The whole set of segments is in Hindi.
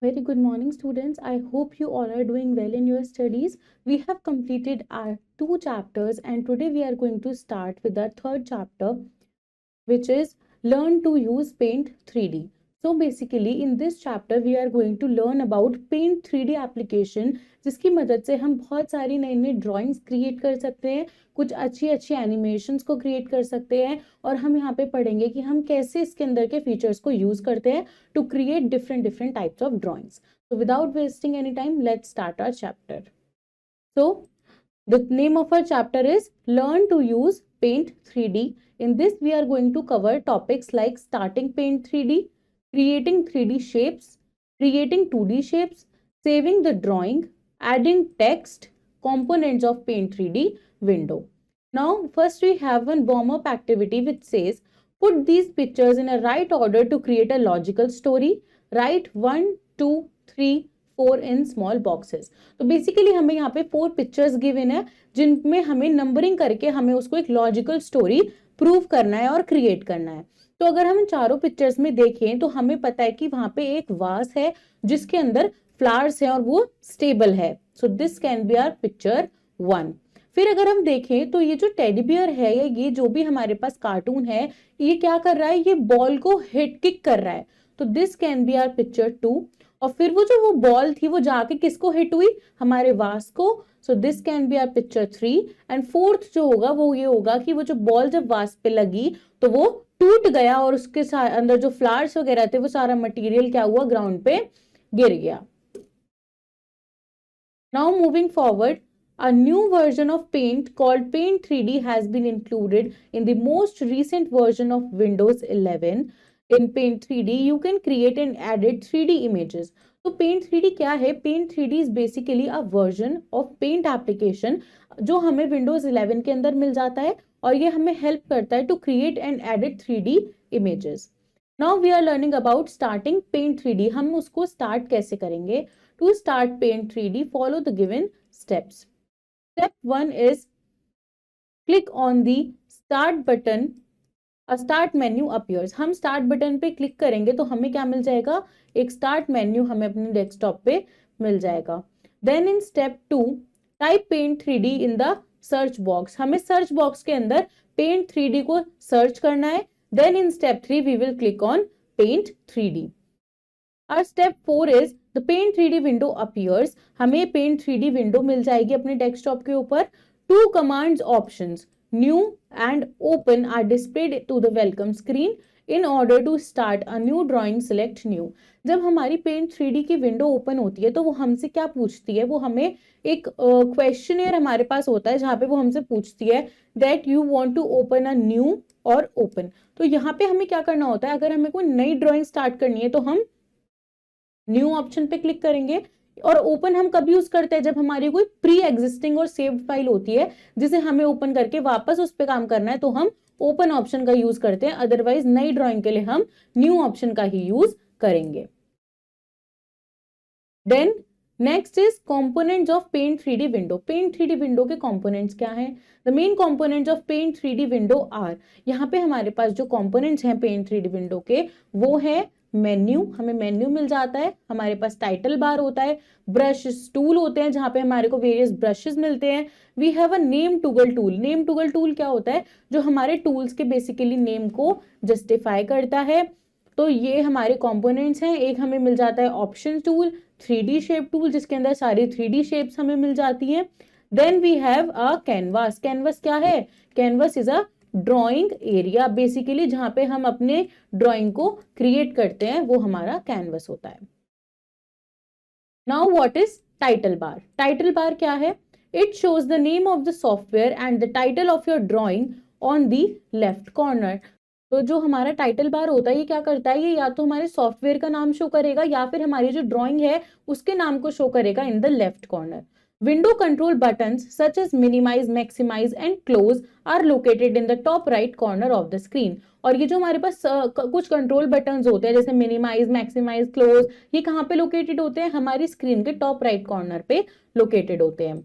Very good morning, students. I hope you all are doing well in your studies. We have completed our two chapters, and today we are going to start with our third chapter, which is Learn to Use Paint 3D. So basically in this chapter we are going to learn about Paint 3D application, जिसकी मदद से हम बहुत सारी नई नई ड्राइंग्स क्रिएट कर सकते हैं, कुछ अच्छी अच्छी एनिमेशंस को क्रिएट कर सकते हैं, और हम यहाँ पे पढ़ेंगे कि हम कैसे इसके अंदर के फीचर्स को यूज करते हैं to create different different types of drawings. So without wasting any time, let's start our chapter. So the name of our chapter is Learn to Use Paint 3D. In this, we are going to cover topics like starting Paint 3D, creating 3D shapes, creating 2D shapes, saving the drawing, adding text, components of Paint 3D window. Now, first we have one warm-up activity which says, put these pictures in a right order to create a logical story. Write 1, 2, 3, 4 in small boxes. तो बेसिकली हमें यहाँ पे 4 पिक्चर्स गिवन है, जिनमें हमें नंबरिंग करके हमें उसको एक लॉजिकल स्टोरी प्रूव करना है और क्रिएट करना है. तो अगर हम चारों पिक्चर्स में देखें तो हमें पता है कि वहां पे एक वास है जिसके अंदर फ्लावर्स है और वो स्टेबल है. So this can be our picture 1. फिर अगर हम देखें तो ये जो टेडी बियर है या ये जो भी हमारे पास कार्टून है, ये क्या कर रहा है, ये बॉल को हिट किक कर रहा है. तो this can be our picture 2. और फिर वो बॉल थी वो जाके किसको हिट हुई, हमारे वास को. So this can be our picture 3. And fourth जो होगा वो ये होगा कि वो जो बॉल जब वास पे लगी तो वो टूट गया और उसके अंदर जो फ्लावर्स वगैरह थे वो सारा मटेरियल क्या हुआ, ग्राउंड पे गिर गया. Now moving forward, a new version of Paint called Paint 3D has been included in the most recent version of Windows 11. In Paint 3D, you can create and edit 3D images. तो Paint 3D क्या है? Paint 3D is basically a version of Paint application जो हमें Windows 11 के अंदर मिल जाता है, और ये हमें हेल्प करता है to create and edit 3D images. Now we are learning about starting Paint 3D. हम उसको start कैसे करेंगे? To start Paint 3D, follow the given steps. Step 1 is click on the start button. A start menu appears. हम start button पे क्लिक करेंगे तो हमें क्या मिल जाएगा, एक start menu हमें अपने डेस्कटॉप पे मिल जाएगा. Then in step 2, type Paint 3D in the search box. हमें search box के अंदर Paint 3D को search करना है. Then in step 3 we will click on Paint 3D. Our step 4 is the Paint 3D window appears. हमें Paint 3D window मिल जाएगी अपने डेस्कटॉप के ऊपर. 2 commands options new and open are displayed to the welcome screen. In order to start a new drawing, select new. जब हमारी Paint 3D की विंडो ओपन होती है तो वो हमसे क्या पूछती है, वो हमें एक क्वेश्चनियर हमारे पास होता है जहां पे वो हमसे पूछती है that you want to open a new और open. तो यहाँ पे हमें क्या करना होता है, अगर हमें कोई नई ड्राइंग स्टार्ट करनी है तो हम न्यू ऑप्शन पे क्लिक करेंगे. और ओपन हम कब यूज करते हैं, जब हमारी कोई प्री एग्जिस्टिंग और सेव्ड फाइल होती है जिसे हमें ओपन करके वापस उस पे काम करना है, तो हम ओपन ऑप्शन का यूज करते हैं. अदरवाइज नई ड्राइंग के लिए हम न्यू ऑप्शन का ही यूज करेंगे. Then next is components of paint 3D window. Paint 3D window के कंपोनेंट्स क्या हैं? The main components of paint 3D window are. यहाँ पे हमारे पास जो कंपोनेंट्स हैं पेंट 3D विंडो के, वो है मेन्यू. हमें मेन्यू मिल जाता है, हमारे पास टाइटल बार होता है, ब्रश टूल होते हैं जहां पे हमारे को वेरियस ब्रशेस मिलते हैं. We have a name toggle tool. Name toggle tool क्या होता है, जो हमारे टूल्स के बेसिकली नेम को जस्टिफाई करता है. तो ये हमारे कंपोनेंट्स हैं. एक हमें मिल जाता है option tool, 3D shape tool जिसके अंदर सारी 3D शेप्स हमें मिल जाती हैं. Then we have a canvas. Canvas क्या है? Canvas is a drawing area. Basically जहां पे हम अपने ड्राइंग को क्रिएट करते हैं वो हमारा कैनवस होता है. Now what is title bar? Title bar क्या है? It shows the name of the software and the title of your drawing on the left corner. तो जो हमारा टाइटल बार होता है ये क्या करता है, ये या तो हमारे सॉफ्टवेयर का नाम शो करेगा या फिर हमारी जो ड्राइंग है उसके नाम को शो करेगा इन the left corner. Window control buttons such as minimize, maximize and close are located in the top right corner of the screen. और ये जो हमारे पास कुछ कंट्रोल बटन्स होते हैं जैसे मिनिमाइज, मैक्सिमाइज, क्लोज, ये कहाँ पे लोकेटेड होते हैं? हमारी स्क्रीन के टॉप राइट कॉर्नर पे लोकेटेड होते हैं.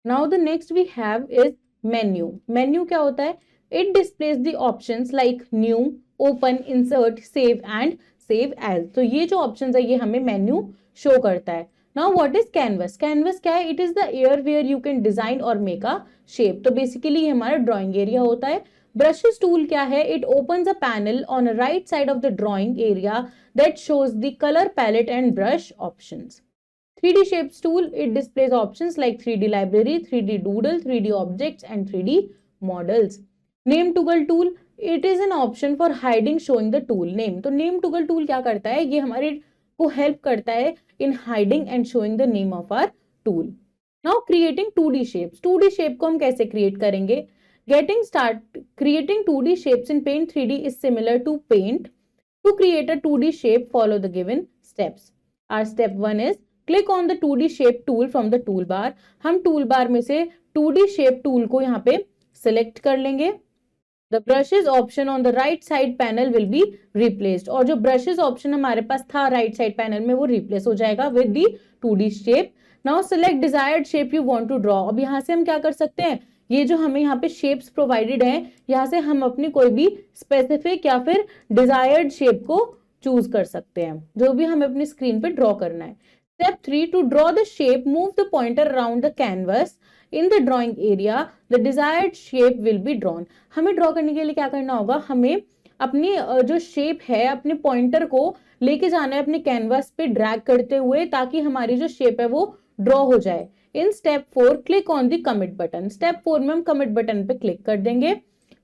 Now the next we have is menu. Menu क्या होता है? It displays the options like new, open, insert, save and save as. तो ये जो ऑप्शन है ये हमें मेन्यू शो करता है। Now what is canvas? Canvas क्या है? It is the area where you can design और मेक अ शेप। तो बेसिकली ये हमारा ड्राइंग एरिया होता है। ब्रशेस टूल क्या है? It opens a panel on a right side of the drawing area that shows the colour palette and brush options. 3D Shapes tool, it displays options like 3D library, 3D doodle, 3D objects and 3D models. Name toggle tool, it is an option for hiding showing the tool name. तो name toggle tool क्या करता है? ये हमारे को help करता है in hiding and showing the name of our tool. Now creating 2D shapes. 2D shape को हम कैसे create करेंगे? Getting start creating 2D shapes in Paint 3D is similar to Paint. To create a 2D shape, follow the given steps. Our step 1 is click on the 2D shape tool from the tool bar. हम टूल बार में से 2D शेप टूल को यहाँ पे सिलेक्ट कर लेंगे। The brushes option on the right side panel will be replaced. और जो ब्रशेज ऑप्शन हमारे पास था राइट साइड पैनल में वो रिप्लेस हो जाएगा with the 2D shape. Now select desired shape you want to draw. अब यहाँ से हम क्या कर सकते हैं? ये जो हमें यहाँ पे शेप्स प्रोवाइडेड हैं यहाँ से हम अपनी कोई भी स्पेसिफिक या फिर डिजायर्ड शेप को चूज कर सकते हैं जो भी हमें अपनी स्क्रीन पे ड्रॉ करना है। Step 3, to draw the shape, move the pointer around the canvas. In the drawing area, the desired shape will be drawn. हमें ड्रॉ करने के लिए क्या करना होगा? हमें अपनी जो शेप है अपने पॉइंटर को लेके जाना है अपने कैनवास पे ड्रैग करते हुए ताकि हमारी जो शेप है वो ड्रॉ हो जाए। इन step 4, click on the commit button. Step 4 में हम कमिट बटन पे क्लिक कर देंगे।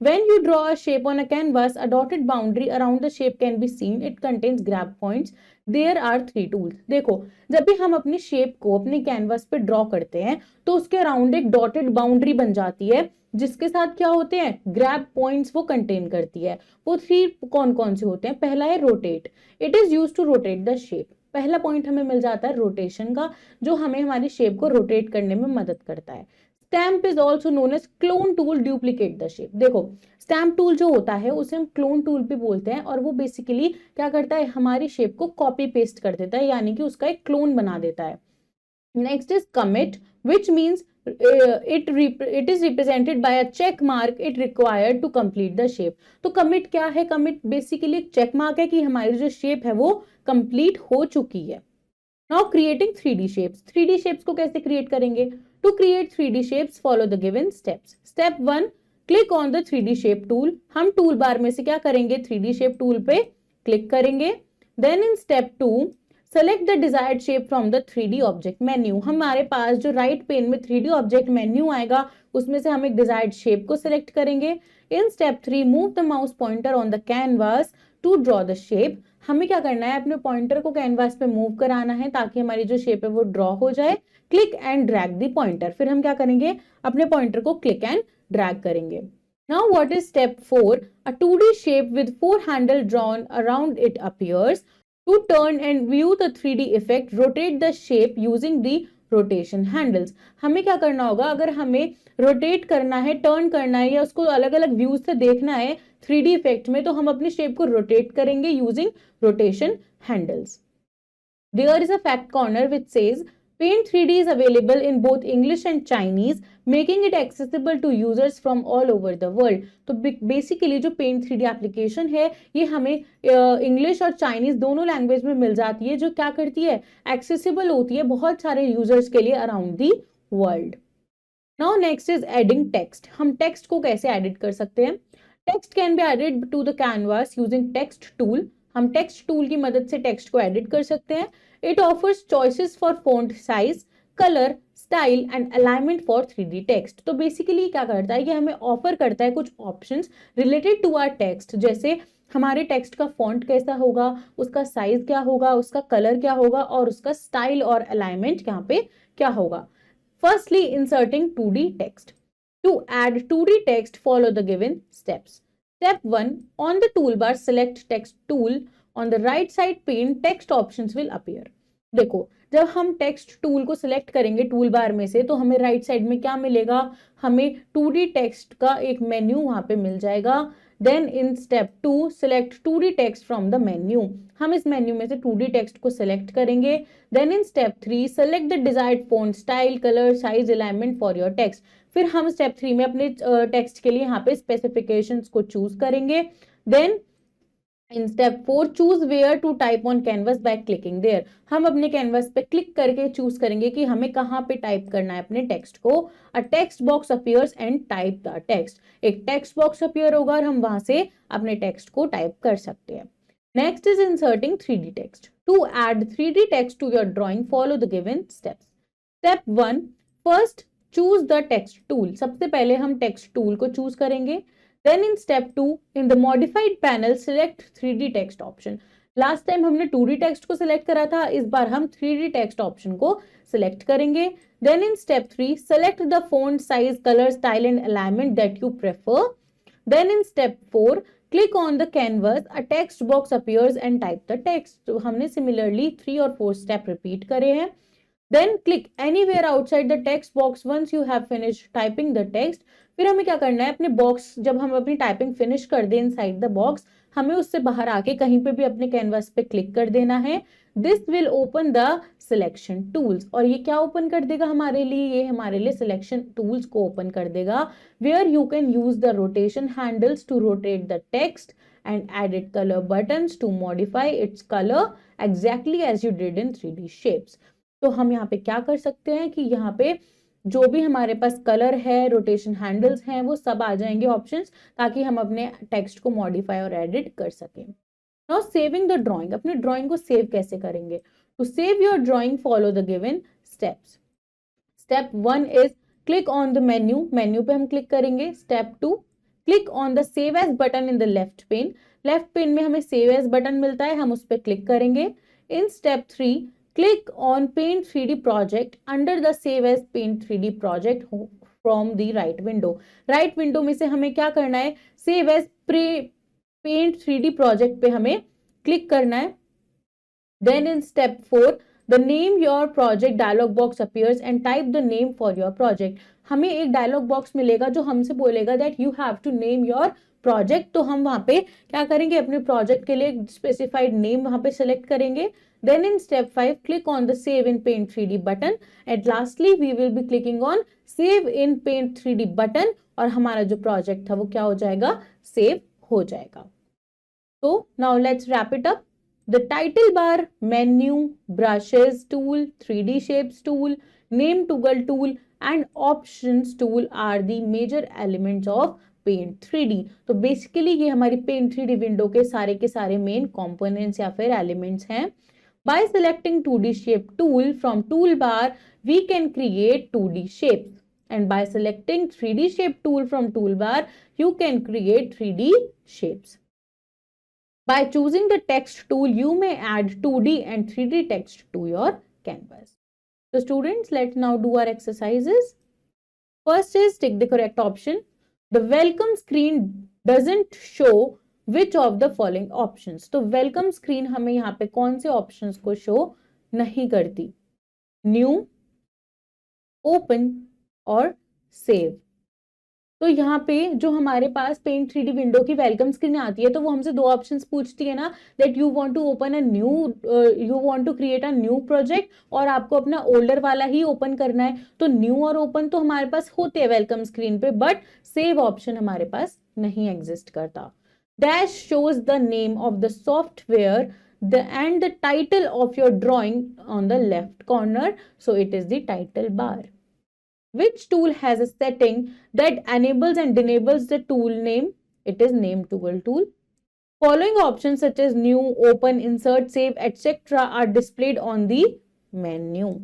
When you draw a shape on a canvas, a dotted boundary around the shape can be seen. It contains grab points. There are 3 tools. देखो जब भी हम अपनी शेप को अपने कैनवास पे ड्रॉ करते हैं तो उसके अराउंड एक डॉटेड बाउंड्री बन जाती है जिसके साथ क्या होते हैं? ग्रैब पॉइंट्स वो कंटेन करती है। वो 3 कौन कौन से होते हैं? पहला है rotate. It is use to rotate the shape. पहला पॉइंट हमें मिल जाता है रोटेशन का जो हमें हमारी शेप को रोटेट करने में मदद करता है। Stamp is also known as clone tool, duplicate the shape. देखो स्टैम्प टूल जो होता है उसे हम क्लोन टूल भी बोलते हैं और वो बेसिकली क्या करता है? हमारी शेप को कॉपी पेस्ट कर देता है यानी कि उसका एक क्लोन बना देता है। Next is commit which means it is represented by a check mark it required to complete the shape। तो कमिट क्या है? कमिट बेसिकली एक चेक मार्क है कि हमारी जो शेप है वो कंप्लीट हो चुकी है। Now creating 3D shapes. 3D shapes को कैसे क्रिएट करेंगे? To create 3D shapes, follow the given steps. Step 1, click on the 3D shape tool. हम टूल बार में से क्या करेंगे? 3D shape tool पे क्लिक करेंगे। Then in step 2, select the desired shape from the 3D object menu. हमारे पास जो राइट पेन में 3D object menu आएगा उसमें से हम एक desired shape को select करेंगे। In step 3, move the mouse pointer on the canvas to draw the shape. हमें क्या करना है? अपने पॉइंटर को कैनवास पे मूव कराना है ताकि हमारी जो शेप है वो ड्रॉ हो जाए। Click and drag the pointer. फिर हम क्या करेंगे? अपने पॉइंटर को क्लिक एंड ड्रैग करेंगे। Now what is step 4? A 2D shape with 4 handle drawn around it appears. To turn and view the 3D effect, rotate the shape using the rotation handles. हमें क्या करना होगा? अगर हमें रोटेट करना है, टर्न करना है या उसको अलग अलग व्यूज से देखना है 3D इफेक्ट में तो हम अपनी शेप को रोटेट करेंगे using rotation handles. There is a fact corner which says Paint 3D is available in both English and Chinese, making it accessible to users from all over the world. तो बेसिकली जो Paint 3D एप्लीकेशन है ये हमें इंग्लिश और चाइनीज दोनों लैंग्वेज में मिल जाती है जो क्या करती है? एक्सेसिबल होती है बहुत सारे यूजर्स के लिए around the world. Now next is adding text. हम टेक्स्ट को कैसे एडिट कर सकते हैं? Text can be added to the canvas using text tool. हम टेक्स्ट टूल की मदद से टेक्स्ट को एडिट कर सकते हैं। It offers choices for font size, colour, style and alignment for 3D text. तो बेसिकली क्या करता है? ये हमें ऑफर करता है कुछ options related to our text, जैसे हमारे टेक्स्ट का फॉन्ट कैसा होगा, उसका साइज क्या होगा, उसका कलर क्या होगा और उसका स्टाइल और अलाइनमेंट यहाँ पे क्या होगा। Firstly inserting 2D text. To add 2D text, follow the given steps. Step 1, on the toolbar, select text tool. On the right side pane, text options will appear. देखो जब हम टेक्स्ट टूल को सिलेक्ट करेंगे टूल बार में से तो हमें राइट साइड में क्या मिलेगा? हमें 2D टेक्स्ट का एक मेन्यू वहां पे मिल जाएगा। Then in step 2 select 2D text from the menu. हम इस मेन्यू में से 2D टेक्स्ट को सिलेक्ट करेंगे। Then in step 3 select the desired font style, colour, size, alignment for your text. फिर हम स्टेप 3 में अपने टेक्स्ट के लिए यहाँ पे स्पेसिफिकेशंस को चूज करेंगे। Then in step 4 choose where to type on canvas by clicking there. हम अपने कैनवस पे क्लिक करके चूज करेंगे कि हमें कहाँ पे टाइप करना है अपने टेक्स्ट को। A text box appears and type the text. एक टेक्स्ट बॉक्स अपीयर होगा और हम वहां से अपने टेक्स्ट को टाइप कर सकते हैं। Next is inserting 3D text. To add 3D text to your drawing follow the given steps. Step 1, first choose the text tool. सबसे पहले हम टेक्स्ट टूल को चूज करेंगे। Then in step 2, in the modified panel, select 3D text option. Last time हमने 2D टेक्स्ट को सिलेक्ट करा था, इस बार हम 3D टेक्स्ट ऑप्शन को सिलेक्ट करेंगे। Then in step 3, select the font size, color, style and alignment that you prefer. Then in step 4, click on the canvas, a text box appears and type the text. तो हमने similarly 3 और 4 step repeat करे हैं। Then click anywhere outside the text box once you have finished typing the text. फिर हमें क्या करना है, अपने बॉक्स जब हम अपनी टाइपिंग फिनिश कर दें इनसाइड द बॉक्स, हमें उससे बाहर आके कहीं पे भी अपने कैनवास पे क्लिक कर देना है। This will open the selection tools. और ये क्या ओपन कर देगा हमारे लिए, ये हमारे लिए सिलेक्शन टूल्स को ओपन कर देगा, where you can use the rotation handles to rotate the text and added color buttons to modify its color exactly as you did in 3D shapes. तो हम यहाँ पे क्या कर सकते हैं कि यहाँ पे जो भी हमारे पास कलर है, रोटेशन हैंडल्स हैं, वो सब आ जाएंगे ऑप्शंस, ताकि हम अपने टेक्स्ट को मॉडिफाई और एडिट कर सकें। Now saving the drawing. अपने ड्राइंग को सेव कैसे करेंगे? To save your drawing follow the given steps. Step 1 is click on the menu. Menu पे हम क्लिक करेंगे। Step 2, click on the save as button in the left pane. Left pane में हमें सेव एज बटन मिलता है, हम उस पर क्लिक करेंगे। इन step 3, click on Paint 3D project under the Save as Paint 3D project from the right window. Right window में से हमें क्या करना है, Save as Paint 3D project पे हमें क्लिक करना है। Then in step 4, the name your project dialog box appears and type the name for your project. हमें एक डायलॉग बॉक्स मिलेगा जो हमसे बोलेगा that you have to name your project। तो हम वहां पे क्या करेंगे, अपने प्रोजेक्ट के लिए स्पेसिफाइड नेम वहां पे सेलेक्ट करेंगे। Then in step 5, click on the Save in Paint 3D button. And lastly, we will be clicking on Save in Paint 3D button और हमारा जो प्रोजेक्ट था वो क्या हो जाएगा, सेव हो जाएगा। So now let's wrap it up. The title bar, menu, brushes tool, 3D shapes tool, name toggle tool and options tool are the major elements of Paint 3D. तो बेसिकली ये हमारी Paint 3D विंडो के सारे मेन कंपोनेंट्स या फिर एलिमेंट्स हैं। By selecting 2D shape tool from toolbar, we can create 2D shapes. And by selecting 3D shape tool from toolbar, you can create 3D shapes. By choosing the text tool, you may add 2D and 3D text to your canvas. So students, let's now do our exercises. First is tick the correct option. The welcome screen doesn't show which of the following options. तो वेलकम स्क्रीन हमें यहाँ पे कौन से ऑप्शंस को शो नहीं करती, न्यू, ओपन और सेव। तो यहाँ पे जो हमारे पास पेंट 3D विंडो की वेलकम स्क्रीन आती है तो वो हमसे दो ऑप्शंस पूछती है ना, that you want to open a new, you want to create a new project और आपको अपना ओल्डर वाला ही ओपन करना है। तो न्यू और ओपन तो हमारे पास होते हैं वेलकम स्क्रीन पे, बट सेव ऑप्शन हमारे पास नहीं एग्जिस्ट करता। Dash shows the name of the software and the title of your drawing on the left corner. So it is the title bar. Which tool has a setting that enables and enables the tool name? It is name toggle tool. Following options such as new, open, insert, save, etc. are displayed on the menu.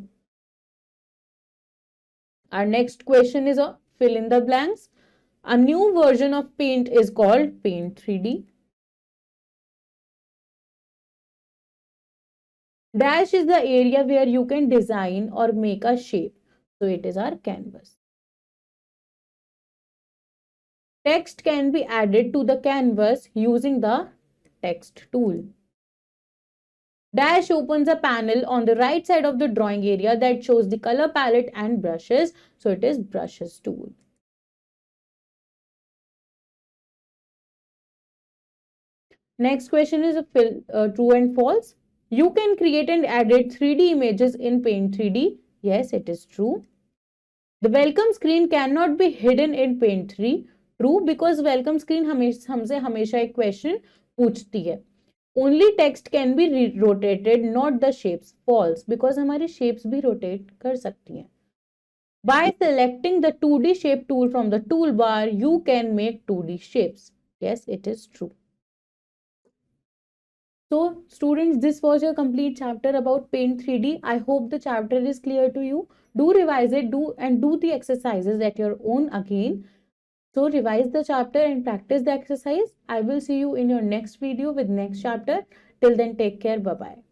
Our next question is fill in the blanks. A new version of Paint is called Paint 3D. Dash is the area where you can design or make a shape. So it is our canvas. Text can be added to the canvas using the text tool. Dash opens a panel on the right side of the drawing area that shows the color palette and brushes. So it is brushes tool. Next question is true and false. You can create and edit 3D images in Paint 3D. Yes, it is true. The welcome screen cannot be hidden in Paint 3. True, because welcome screen हमसे हमेशा एक क्वेश्चन पूछती है। only text can be rotated, not the shapes. False, because हमारी shapes भी rotate कर सकती हैं. By selecting the 2D shape tool from the toolbar, you can make 2D shapes. Yes, it is true. So students, this was your complete chapter about Paint 3D. I hope the chapter is clear to you. Do revise it, do the exercises at your own again. So revise the chapter and practice the exercise. I will see you in your next video with next chapter. Till then, take care. Bye-bye.